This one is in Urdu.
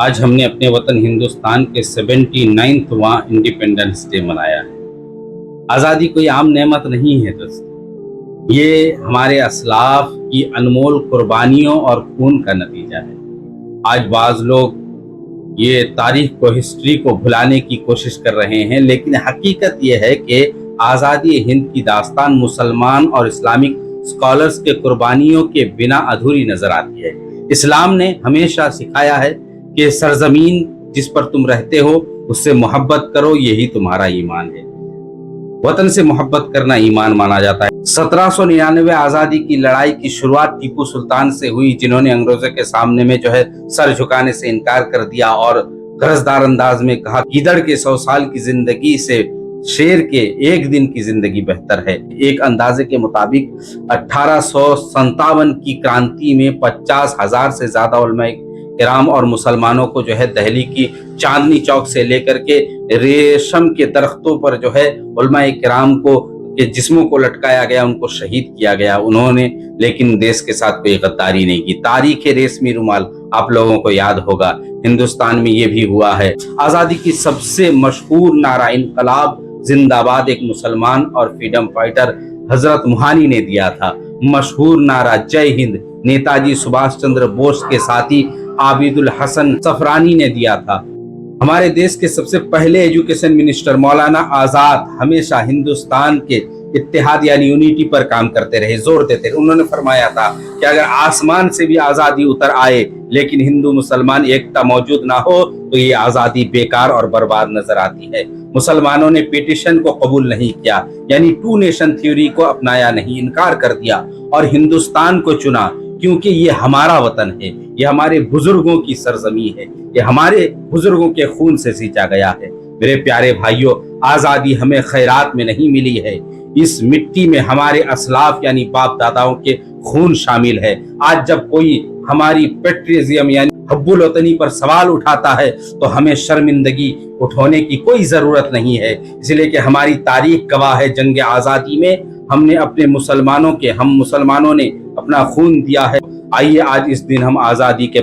آج ہم نے اپنے وطن ہندوستان کے 79واں انڈیپینڈنس ڈے منایا ہے۔ آزادی کوئی عام نعمت نہیں ہے دوست، یہ ہمارے اسلاف کی انمول قربانیوں اور خون کا نتیجہ ہے۔ آج بعض لوگ یہ تاریخ کو، ہسٹری کو بھلانے کی کوشش کر رہے ہیں، لیکن حقیقت یہ ہے کہ آزادی ہند کی داستان مسلمان اور اسلامک اسکالرز کے قربانیوں کے بنا ادھوری نظر آتی ہے۔ اسلام نے ہمیشہ سکھایا ہے کہ سرزمین جس پر تم رہتے ہو اس سے محبت کرو، یہی تمہارا ایمان ہے۔ وطن سے محبت کرنا ایمان مانا جاتا ہے۔ 1799 آزادی کی لڑائی کی شروعات ٹیپو سلطان سے ہوئی، جنہوں نے انگریزوں کے سامنے میں سر جھکانے سے انکار کر دیا اور غرضدار انداز میں کہا، گیدڑ کے 100 سال کی زندگی سے شیر کے ایک دن کی زندگی بہتر ہے۔ ایک اندازے کے مطابق 1857 کی کرانتی میں 50,000 سے زیادہ علماء کرام اور مسلمانوں کو دہلی کی چاندنی چوک سے لے کر کے ریشم کے درختوں پر علماء کرام کو کے جسموں کو لٹکایا گیا، ان کو شہید کیا گیا۔ انہوں نے لیکن دیش کے ساتھ کوئی غداری نہیں کی۔ تاریخ ریشمی رومال آپ لوگوں کو یاد ہوگا، ہندوستان میں یہ بھی ہوا ہے۔ آزادی کی سب سے مشہور نعرہ انقلاب زندہ باد ایک مسلمان اور فریڈم فائٹر حضرت موہانی نے دیا تھا۔ مشہور نعرہ جے ہند نیتا جی سبھاش چندر بوس کے ساتھی عابد الحسن صفرانی نے دیا تھا۔ ہمارے دیش کے سب سے پہلے ایجوکیشن منسٹر مولانا آزاد ہمیشہ ہندوستان کے اتحاد یعنی یونٹی پر کام کرتے رہے، زور دیتے رہے۔ انہوں نے فرمایا تھا کہ اگر آسمان سے بھی آزادی اتر آئے لیکن ہندو مسلمان ایکتا موجود نہ ہو تو یہ آزادی بیکار اور برباد نظر آتی ہے۔ مسلمانوں نے پیٹیشن کو قبول نہیں کیا، یعنی 2 نیشن تھیوری کو اپنایا نہیں، انکار کر دیا اور ہندوستان کو چنا، کیونکہ یہ ہمارا وطن ہے، یہ ہمارے بزرگوں کی سرزمین ہے، یہ ہمارے بزرگوں کے خون سے سینچا گیا ہے۔ میرے پیارے بھائیوں، آزادی ہمیں خیرات میں نہیں ملی ہے، اس مٹی میں ہمارے اسلاف یعنی باپ داداؤں کے خون شامل ہے۔ آج جب کوئی ہماری پیٹریزم یعنی حب الوطنی پر سوال اٹھاتا ہے تو ہمیں شرمندگی اٹھانے کی کوئی ضرورت نہیں ہے، اس لیے کہ ہماری تاریخ گواہ ہے، جنگ آزادی میں ہم مسلمانوں نے اپنا خون دیا ہے۔ آئیے آج اس دن ہم آزادی کے